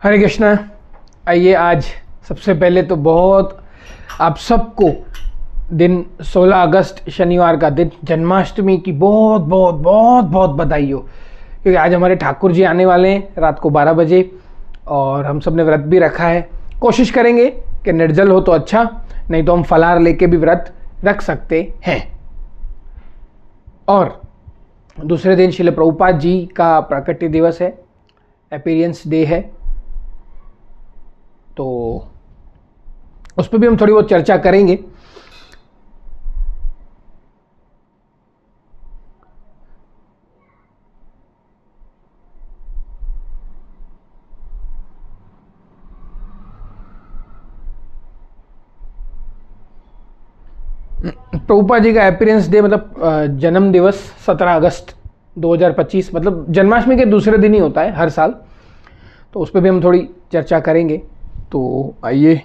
हरे कृष्णा। आइए आज सबसे पहले तो बहुत आप सबको दिन 16 अगस्त शनिवार का दिन जन्माष्टमी की बहुत बहुत बहुत बहुत बधाई हो, क्योंकि आज हमारे ठाकुर जी आने वाले हैं रात को 12 बजे और हम सब ने व्रत भी रखा है। कोशिश करेंगे कि निर्जल हो तो अच्छा, नहीं तो हम फलाहार लेके भी व्रत रख सकते हैं। और दूसरे दिन श्रील प्रभुपाद जी का प्राकट्य दिवस है, अपीयरेंस डे है, तो उस पर भी हम थोड़ी बहुत चर्चा करेंगे। प्रभुपाद जी का अपीयरेंस डे मतलब जन्म दिवस 17 अगस्त 2025 मतलब जन्माष्टमी के दूसरे दिन ही होता है हर साल, तो उस पर भी हम थोड़ी चर्चा करेंगे। तो आइए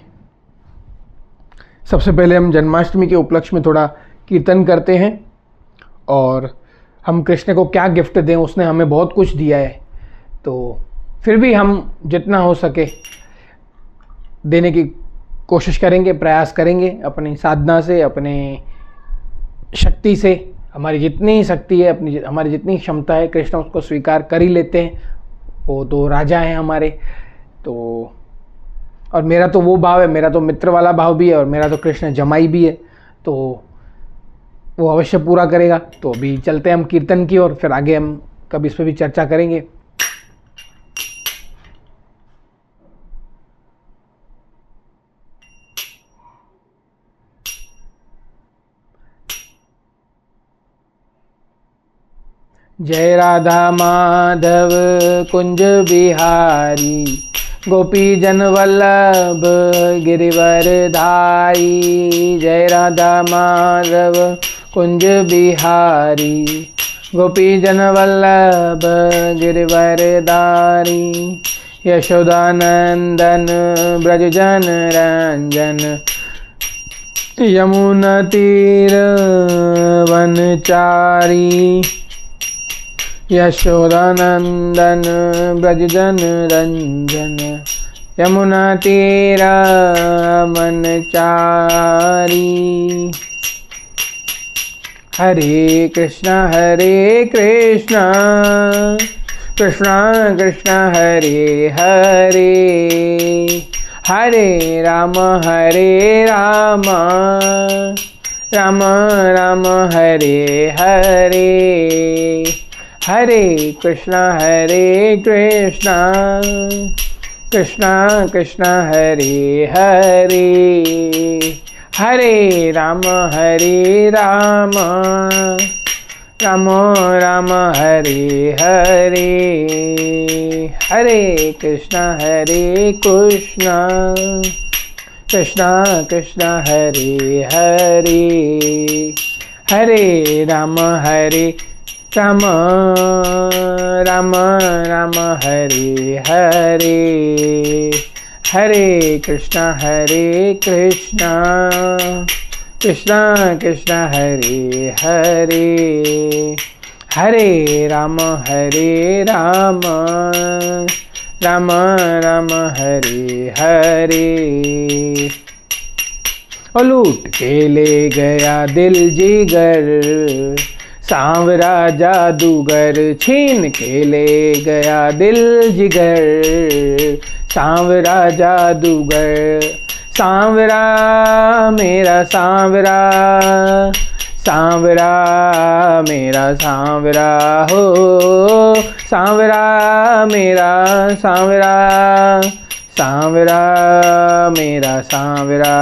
सबसे पहले हम जन्माष्टमी के उपलक्ष्य में थोड़ा कीर्तन करते हैं और हम कृष्ण को क्या गिफ्ट दें, उसने हमें बहुत कुछ दिया है, तो फिर भी हम जितना हो सके देने की कोशिश करेंगे, प्रयास करेंगे अपनी साधना से, अपने शक्ति से। हमारी जितनी शक्ति है, हमारी जितनी क्षमता है, कृष्ण उसको स्वीकार कर ही लेते हैं। वो तो राजा हैं हमारे। तो और मेरा तो वो भाव है, मेरा तो मित्र वाला भाव भी है और मेरा तो कृष्ण जमाई भी है, तो वो अवश्य पूरा करेगा। तो अभी चलते हैं हम कीर्तन की ओर, फिर आगे हम कभी इस पर भी चर्चा करेंगे। जय राधा माधव कुंज बिहारी, गोपी जन वल्लभ गिरिवर धारी। जय राधा माधव कुंज बिहारी, गोपी जन वल्लभ गिरिवर धारी। यशोदानंदन ब्रज जन रंजन, यमुना तीर वनचारी। यशोदानंदन ब्रज जन रंजन, यमुना तीरा मनचारी। हरे कृष्णा कृष्णा कृष्णा हरे हरे, हरे राम राम राम हरे हरे। हरे कृष्णा कृष्णा कृष्णा हरे हरे, हरे राम राम राम हरे हरे। हरे कृष्णा कृष्णा कृष्णा हरे हरे, हरे राम राम राम हरे हरे। हरे कृष्णा कृष्णा कृष्णा हरे हरे, हरे राम राम राम हरे हरे। और लूट के ले गया दिल जिगर, सांवरा जादूगर छीन के ले गया दिल जिगर। सांवरा जादूगर, सांवरा मेरा सांवरा, सांवरा मेरा सांवरा हो। सांवरा मेरा सांवरा, सांवरा मेरा सांवरा।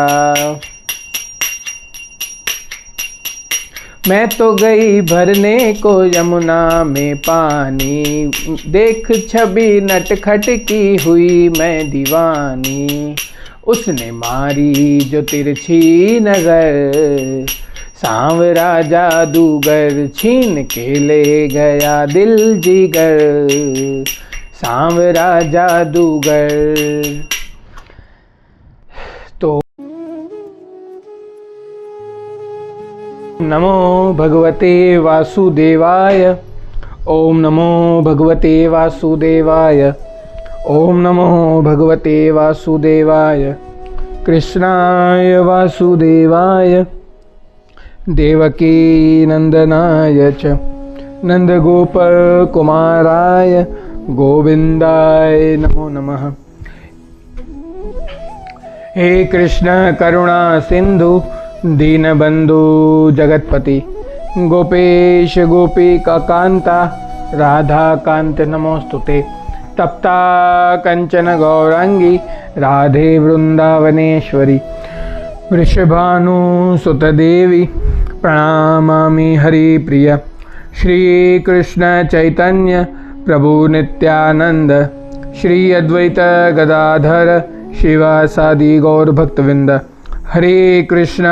मैं तो गई भरने को यमुना में पानी, देख छवि नटखट की हुई मैं दीवानी। उसने मारी जो तिरछी नजर, सांवरा जादूगर छीन के ले गया दिल जिगर। सांवरा जादूगर। तो नमो भगवते वासुदेवाय, ओम नमो भगवते वासुदेवाय, ओम नमो भगवते वासुदेवाय कृष्णाय वासुदेवाय देवकी नंदनाय च नंदगोपकुमाराय गोविंदाय नमो नमः। हे कृष्ण करुणा सिंधु दीनबंधु जगतपति गोपेश गोपिका कांता राधा कांत नमोस्तुते। तप्ता कंचन गौरांगी राधे वृंदावनेश्वरी वृषभानुसुत देवी प्रणमामि हरिप्रिय। श्री कृष्ण चैतन्य प्रभु नित्यानंद श्री अद्वैत गदाधर शिवासादि गौर भक्तवृंद। हरे कृष्ण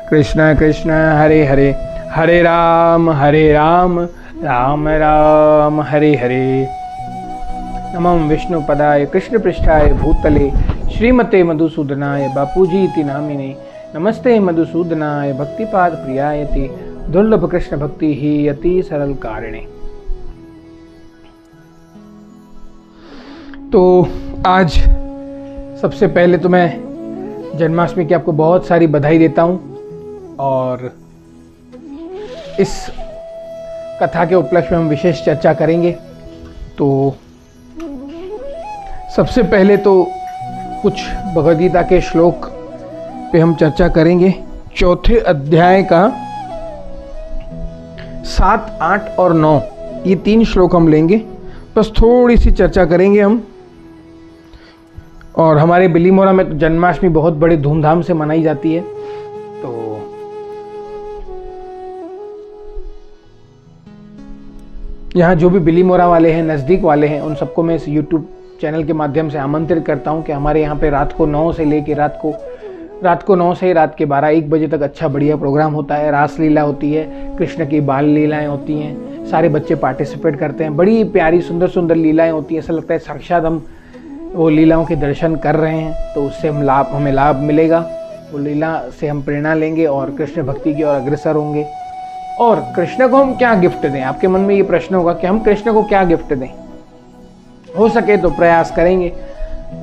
कृष्ण कृष्ण हरे हरे, हरे राम राम राम हरे हरे। नमः विष्णुपदाय कृष्णपृष्ठाय भूतले श्रीमते मधुसूदनाय बापूजी इति नामिने नमस्ते मधुसूदनाय भक्तिपाद प्रियायते दुर्लभ कृष्ण भक्ति ही अति सरल कारिणे। तो आज सबसे पहले तो मैं जन्माष्टमी की आपको बहुत सारी बधाई देता हूँ और इस कथा के उपलक्ष्य में हम विशेष चर्चा करेंगे। तो सबसे पहले तो कुछ भगवद गीता के श्लोक पे हम चर्चा करेंगे। चौथे अध्याय का 7, 8 और 9 ये 3 श्लोक हम लेंगे, बस थोड़ी सी चर्चा करेंगे हम। और हमारे बिलीमोरा में तो जन्माष्टमी बहुत बड़े धूमधाम से मनाई जाती है। तो यहाँ जो भी बिलीमोरा वाले हैं, नज़दीक वाले हैं, उन सबको मैं इस YouTube चैनल के माध्यम से आमंत्रित करता हूँ कि हमारे यहाँ पे रात को 9 से लेके रात को 9 से रात के 12-1 बजे तक अच्छा बढ़िया प्रोग्राम होता है। रास लीला होती है, कृष्ण की बाल लीलाएं होती हैं, सारे बच्चे पार्टिसिपेट करते हैं। बड़ी प्यारी सुंदर सुंदर लीलाएं होती हैं। ऐसा लगता है साक्षात हम वो लीलाओं के दर्शन कर रहे हैं। तो उससे हमें लाभ मिलेगा। वो लीला से हम प्रेरणा लेंगे और कृष्ण भक्ति की ओर अग्रसर होंगे। और कृष्ण को हम क्या गिफ्ट दें? आपके मन में ये प्रश्न होगा कि हम कृष्ण को क्या गिफ्ट दें। हो सके तो प्रयास करेंगे।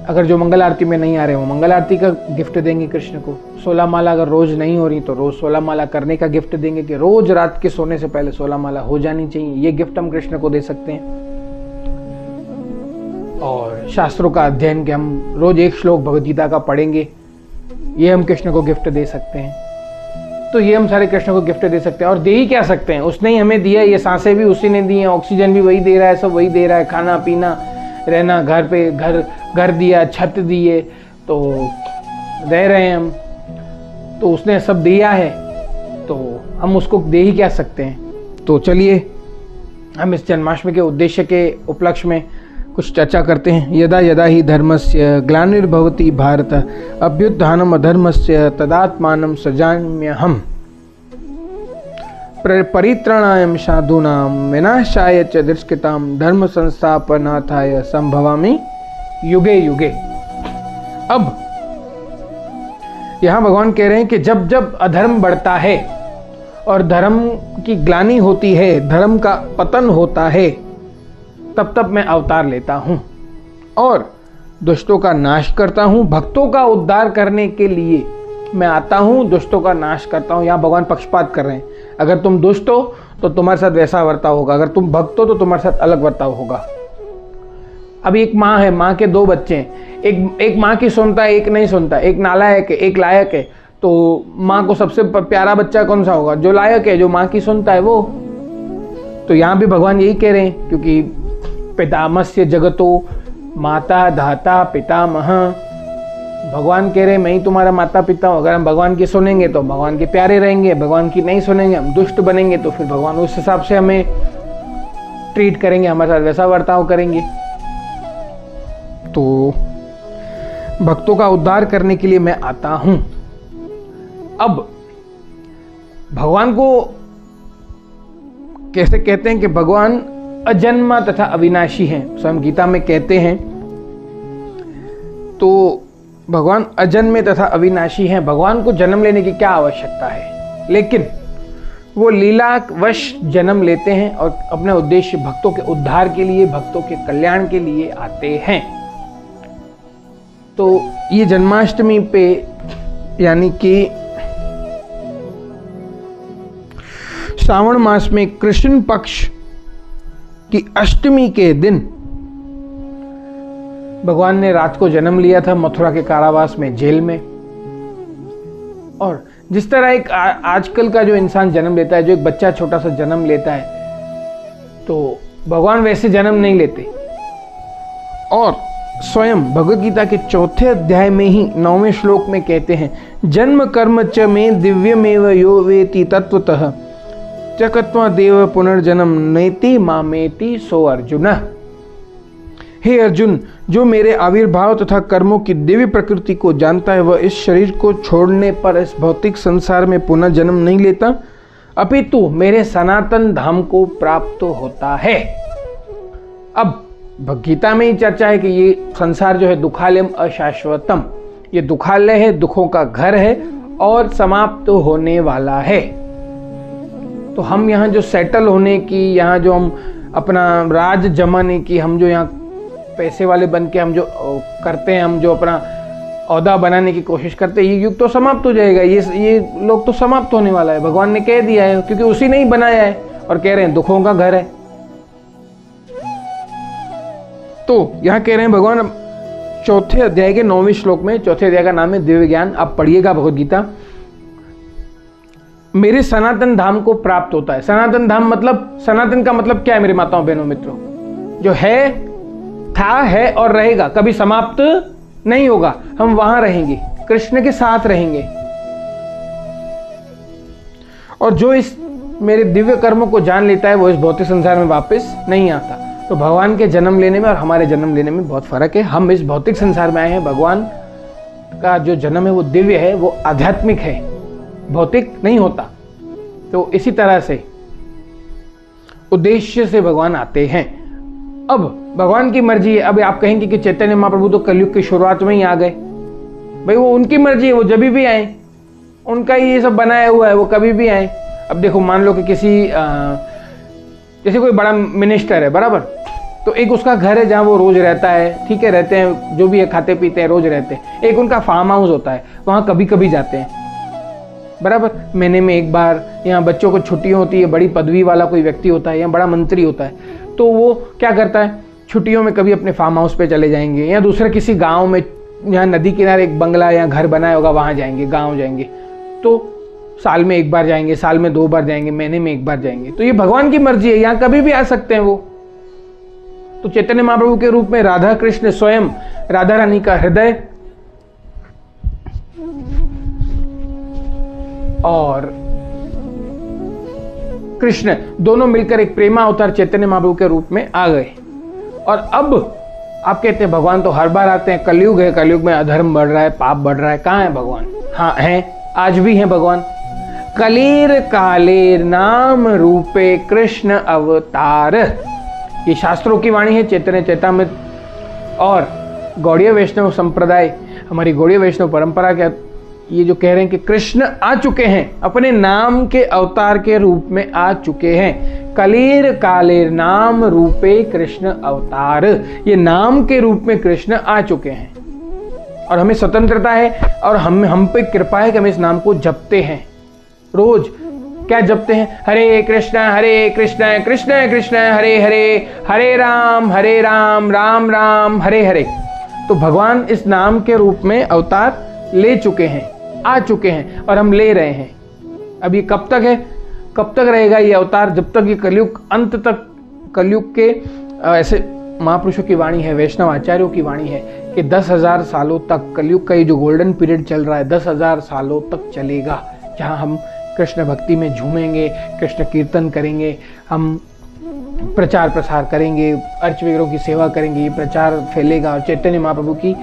अगर जो मंगल आरती में नहीं आ रहे हो, मंगल आरती का गिफ्ट देंगे कृष्ण को। 16 माला अगर रोज नहीं हो रही तो रोज 16 माला करने का गिफ्ट देंगे कि रोज रात के सोने से पहले 16 माला हो जानी चाहिए। ये गिफ्ट हम कृष्ण को दे सकते हैं। और शास्त्रों का अध्ययन कि हम रोज 1 श्लोक भगवद गीता का पढ़ेंगे, ये हम कृष्ण को गिफ्ट दे सकते हैं। तो ये हम सारे कृष्ण को गिफ्ट दे सकते हैं। और दे ही क्या सकते हैं, उसने ही हमें दिया। ये सांसें भी उसी ने दी हैं, ऑक्सीजन भी वही दे रहा है, सब वही दे रहा है। खाना पीना, रहना, घर पे घर दिया, छत दिए, तो रह रहे हैं हम। तो उसने सब दिया है, तो हम उसको दे ही क्या सकते हैं। तो चलिए हम इस जन्माष्टमी के उद्देश्य के उपलक्ष्य में कुछ चर्चा करते हैं। यदा यदा ही धर्मस्य ग्लानिर्भवति भारत अभ्युत्थानम् अधर्मस्य तदात्मानं सृजाम्यहम् परित्राणाय साधूनां विनाशाय च दुष्कृतां धर्म संस्थापनार्थाय संभवामि युगे युगे। अब यहाँ भगवान कह रहे हैं कि जब जब अधर्म बढ़ता है और धर्म की ग्लानि होती है, धर्म का पतन होता है, तब तब मैं अवतार लेता हूँ और दुष्टों का नाश करता हूँ। भक्तों का उद्धार करने के लिए मैं आता हूँ, दुष्टों का नाश करता हूँ। यहाँ भगवान पक्षपात कर रहे हैं। अगर तुम दुष्ट हो तो तुम्हारे साथ वैसा वर्ताव होगा, अगर तुम भक्त हो तो तुम्हारे साथ अलग वर्ताव होगा। अभी एक माँ है, माँ के 2 बच्चे हैं। एक माँ की सुनता है, एक नहीं सुनता। एक नालायक है, एक लायक है। तो माँ को सबसे प्यारा बच्चा कौन सा होगा? जो लायक है, जो माँ की सुनता है वो। तो यहाँ भी भगवान यही कह रहे हैं, क्योंकि पितामहस्य जगतो माता धाता पितामह। भगवान कह रहे हैं मैं ही तुम्हारा माता पिता हूँ। अगर हम भगवान की सुनेंगे तो भगवान के प्यारे रहेंगे, भगवान की नहीं सुनेंगे, हम दुष्ट बनेंगे, तो फिर भगवान उस हिसाब से हमें ट्रीट करेंगे, हमारे साथ वैसा बर्ताव करेंगे। तो भक्तों का उद्धार करने के लिए मैं आता हूं। अब भगवान को कैसे कहते हैं कि भगवान अजन्मा तथा अविनाशी हैं, स्वयं गीता में कहते हैं। तो भगवान अजन्मे तथा अविनाशी हैं। भगवान को जन्म लेने की क्या आवश्यकता है, लेकिन वो लीलावश जन्म लेते हैं और अपने उद्देश्य भक्तों के उद्धार के लिए, भक्तों के कल्याण के लिए आते हैं। तो ये जन्माष्टमी पे यानी कि श्रावण मास में कृष्ण पक्ष की अष्टमी के दिन भगवान ने रात को जन्म लिया था मथुरा के कारावास में, जेल में। और जिस तरह एक आजकल का जो इंसान जन्म लेता है, जो एक बच्चा छोटा सा जन्म लेता है, तो भगवान वैसे जन्म नहीं लेते। और स्वयं भगवद गीता के 4थे अध्याय में ही 9वें श्लोक में कहते हैं, जन्म कर्म च में दिव्यमेव यो वेति तत्वतः चकत्वा देव पुनर्जन्म नेति मामेति सो अर्जुन। हे अर्जुन, जो मेरे आविर्भाव तथा कर्मों की दिव्य प्रकृति को जानता है, वह इस शरीर को छोड़ने पर इस भौतिक संसार में पुनः जन्म नहीं लेता, अपितु मेरे सनातन धाम को प्राप्त होता है। अब गीता में ही चर्चा है कि ये संसार जो है दुखालयम अशाश्वतम, ये दुखालय है, दुखों का घर है और समाप्त होने वाला है। तो हम यहाँ जो सेटल होने की, यहाँ जो हम अपना राज जमाने की, हम जो यहाँ पैसे वाले बन के हम जो करते हैं, हम जो अपना औहदा बनाने की कोशिश करते हैं, ये युग तो समाप्त हो जाएगा, ये लोग तो समाप्त होने वाला है। भगवान ने कह दिया है, क्योंकि उसी ने ही बनाया है और कह रहे हैं दुखों का घर है। तो यहां कह रहे हैं भगवान 4थे अध्याय के 9वें श्लोक में, 4थे अध्याय का नाम है दिव्य ज्ञान, आप पढ़िएगा भगवद गीता, मेरे सनातन धाम को प्राप्त होता है। सनातन धाम मतलब, सनातन का मतलब क्या है मेरे माताओं बहनों मित्रों? जो है, था, है और रहेगा, कभी समाप्त नहीं होगा। हम वहां रहेंगे, कृष्ण के साथ रहेंगे। और जो इस मेरे दिव्य कर्मों को जान लेता है, वो इस भौतिक संसार में वापस नहीं आता। तो भगवान के जन्म लेने में और हमारे जन्म लेने में बहुत फर्क है। हम इस भौतिक संसार में आए हैं, भगवान का जो जन्म है वो दिव्य है, वो आध्यात्मिक है, भौतिक नहीं होता। तो इसी तरह से उद्देश्य से भगवान आते हैं। अब भगवान की मर्जी है। अब आप कहेंगे कि चैतन्य महाप्रभु तो कलयुग की शुरुआत में ही आ गए। भाई वो उनकी मर्जी है, वो जब भी आए, उनका ही ये सब बनाया हुआ है, वो कभी भी आए। अब देखो, मान लो कि किसी जैसे कोई बड़ा मिनिस्टर है, बराबर, तो एक उसका घर है जहाँ वो रोज रहता है, ठीक है, रहते हैं, जो भी है खाते पीते हैं, रोज रहते हैं। एक उनका फार्म हाउस होता है, वहाँ कभी कभी जाते हैं, बराबर, महीने में एक बार। यहाँ बच्चों को छुट्टियाँ होती है, बड़ी पदवी वाला कोई व्यक्ति होता है या बड़ा मंत्री होता है, तो वो क्या करता है, छुट्टियों में कभी अपने फार्म हाउस पे चले जाएंगे, या दूसरे किसी गाँव में, यहाँ नदी किनारे एक बंगला या घर बनाया होगा, वहाँ जाएंगे, गाँव जाएंगे। तो साल में एक बार जाएंगे, साल में 2 बार जाएंगे, महीने में 1 बार जाएंगे। तो ये भगवान की मर्जी है, यहाँ कभी भी आ सकते हैं वो। तो चैतन्य महाप्रभु के रूप में राधा कृष्ण स्वयं राधा रानी का हृदय और कृष्ण दोनों मिलकर एक प्रेमा अवतार चैतन्य महाप्रभु के रूप में आ गए। और अब आप कहते हैं भगवान तो हर बार आते हैं, कलयुग है, कलयुग में अधर्म बढ़ रहा है, पाप बढ़ रहा है, कहाँ है भगवान? हाँ हैं, आज भी हैं भगवान। कलीर कालेर नाम रूपे कृष्ण अवतार, ये शास्त्रों की वाणी है, चैतन्य चैतामृत और गौड़ीय वैष्णव संप्रदाय, हमारी गौड़ीय वैष्णव परंपरा के ये जो कह रहे हैं कि कृष्ण आ चुके हैं, अपने नाम के अवतार के रूप में आ चुके हैं। कलीर कालेर नाम रूपे कृष्ण अवतार, ये नाम के रूप में कृष्ण आ चुके हैं और हमें स्वतंत्रता है और हम पे कृपा है कि हम इस नाम को जपते हैं। रोज क्या जपते हैं? हरे कृष्ण कृष्ण कृष्ण हरे हरे, हरे राम राम राम हरे हरे। तो भगवान इस नाम के रूप में अवतार ले चुके हैं, आ चुके हैं और हम ले रहे हैं। अब ये कब तक है, कब तक रहेगा ये अवतार? जब तक ये कलयुग अंत तक, कलयुग के ऐसे महापुरुषों की वाणी है, वैष्णव आचार्यों की वाणी है कि 10,000 सालों तक कलयुग का ये जो गोल्डन पीरियड चल रहा है 10,000 सालों तक चलेगा, जहाँ हम कृष्ण भक्ति में झूमेंगे, कृष्ण कीर्तन करेंगे, हम प्रचार प्रसार करेंगे, अर्च विग्रहों की सेवा करेंगे, ये प्रचार फैलेगा। और चैतन्य महाप्रभु की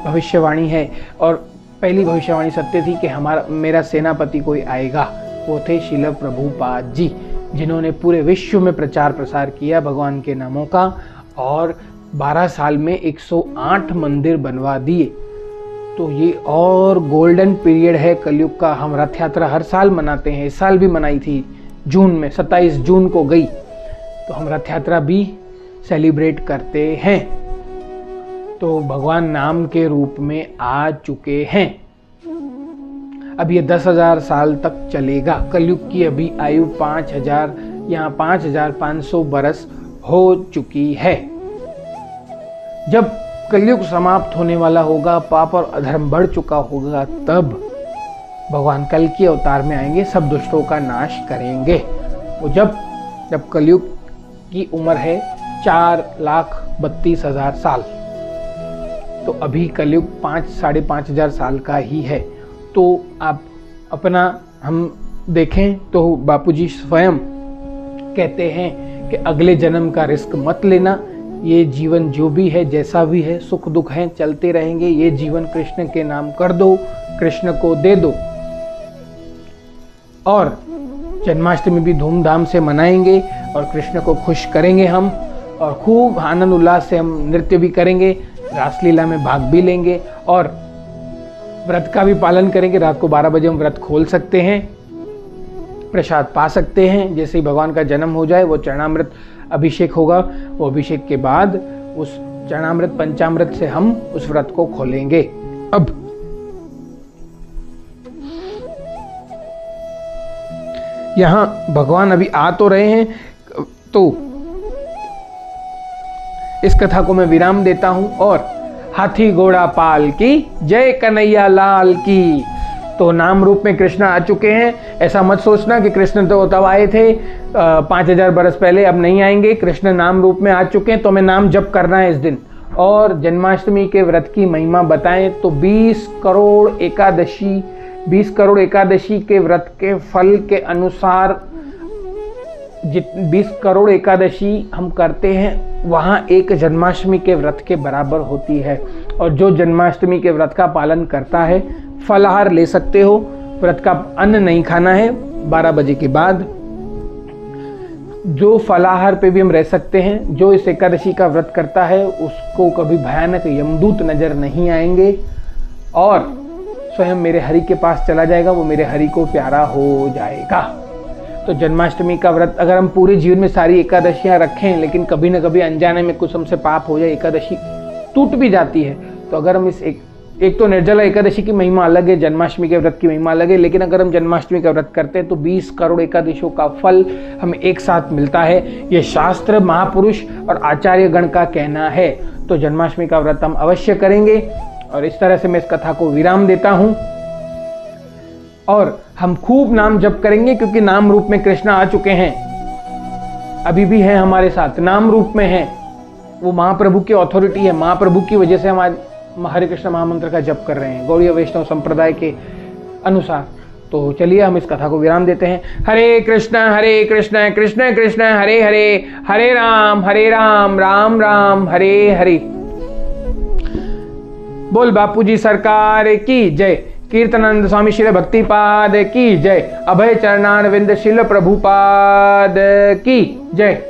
भविष्यवाणी है और पहली भविष्यवाणी सत्य थी कि मेरा सेनापति कोई आएगा, वो थे श्रील प्रभुपाद जी, जिन्होंने पूरे विश्व में प्रचार प्रसार किया भगवान के नामों का और 12 साल में 108 मंदिर बनवा दिए। तो ये और गोल्डन पीरियड है कलयुग का। हम रथ यात्रा हर साल मनाते हैं, इस साल भी मनाई थी जून में 27 जून को गई, तो हम रथ यात्रा भी सेलिब्रेट करते हैं। तो भगवान नाम के रूप में आ चुके हैं। अब ये 10,000 साल तक चलेगा। कलयुग की अभी आयु 5,000 या 5,500 बरस हो चुकी है। जब कलयुग समाप्त होने वाला होगा, पाप और अधर्म बढ़ चुका होगा, तब भगवान कल के अवतार में आएंगे, सब दुष्टों का नाश करेंगे। वो जब कलयुग की उम्र है 4,32,000 साल, तो अभी कलयुग 5,500 साल का ही है। तो आप अपना हम देखें तो बापूजी स्वयं कहते हैं कि अगले जन्म का रिस्क मत लेना, ये जीवन जो भी है, जैसा भी है, सुख दुख है, चलते रहेंगे। ये जीवन कृष्ण के नाम कर दो, कृष्ण को दे दो। और जन्माष्टमी भी धूमधाम से मनाएंगे और कृष्ण को खुश करेंगे हम, और खूब आनंद उल्लास से हम नृत्य भी करेंगे, रासलीला में भाग भी लेंगे और व्रत का भी पालन करेंगे। रात को 12 बजे हम व्रत खोल सकते हैं, प्रसाद पा सकते हैं। जैसे ही भगवान का जन्म हो जाए, वो चरणामृत अभिषेक होगा, वो अभिषेक के बाद उस चरणामृत पंचामृत से हम उस व्रत को खोलेंगे। अब यहां भगवान अभी आ तो रहे हैं, तो इस कथा को मैं विराम देता हूं और हाथी घोड़ा पाल की जय, कन्हैया लाल की। तो नाम रूप में कृष्ण आ चुके हैं। ऐसा मत सोचना कि कृष्ण तो तब आए थे 5,000 बरस पहले, अब नहीं आएंगे। कृष्ण नाम रूप में आ चुके हैं, तो हमें नाम जप करना है इस दिन। और जन्माष्टमी के व्रत की महिमा बताएं तो 20 करोड़ एकादशी के व्रत के फल के अनुसार 20 करोड़ एकादशी हम करते हैं, वहाँ एक जन्माष्टमी के व्रत के बराबर होती है। और जो जन्माष्टमी के व्रत का पालन करता है, फलाहार ले सकते हो, व्रत का अन्न नहीं खाना है 12 बजे के बाद। जो फलाहार पे भी हम रह सकते हैं। जो इस एकादशी का व्रत करता है, उसको कभी भयानक यमदूत नजर नहीं आएंगे और स्वयं मेरे हरि के पास चला जाएगा, वो मेरे हरि को प्यारा हो जाएगा। तो जन्माष्टमी का व्रत अगर हम पूरे जीवन में सारी एकादशियां रखें, लेकिन कभी न कभी अनजाने में कुछ हमसे पाप हो जाए, एकादशी टूट भी जाती है, तो अगर हम इस एक तो निर्जला एकादशी की महिमा अलग है, जन्माष्टमी के व्रत की महिमा अलग है, लेकिन अगर हम जन्माष्टमी का व्रत करते हैं तो 20 करोड़ एकादशियों का फल हमें एक साथ मिलता है। ये शास्त्र, महापुरुष और आचार्य गण का कहना है। तो जन्माष्टमी का व्रत हम अवश्य करेंगे। और इस तरह से मैं इस कथा को विराम देता हूं और हम खूब नाम जप करेंगे, क्योंकि नाम रूप में कृष्ण आ चुके हैं, अभी भी है हमारे साथ, नाम रूप में है। वो महाप्रभु की अथॉरिटी है, महाप्रभु की वजह से हम आज हरे कृष्ण महामंत्र का जप कर रहे हैं, गौड़ीय वैष्णव संप्रदाय के अनुसार। तो चलिए हम इस कथा को विराम देते हैं। हरे कृष्ण कृष्ण कृष्ण हरे हरे, हरे राम राम राम हरे हरे। बोल बापूजी सरकार की जय। कीर्तनानंद स्वामी श्रील भक्तिपाद की जय। अभय चरणारविंद श्रील प्रभुपाद की जय।